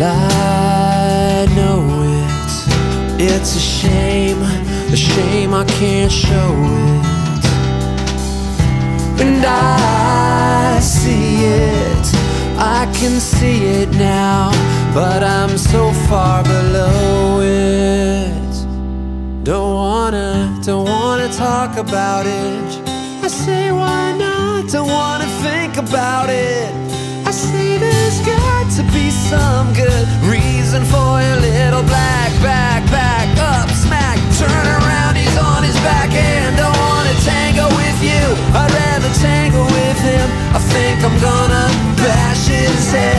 I know it's a shame I can't show it. And I see it, I can see it now, but I'm so far below it. Don't wanna talk about it. I say why not, don't wanna think about it. I say there's got to be some good reason for your little black back up smack. Turn around, he's on his back and don't wanna tango with you. I'd rather tango with him. I think I'm gonna bash his head.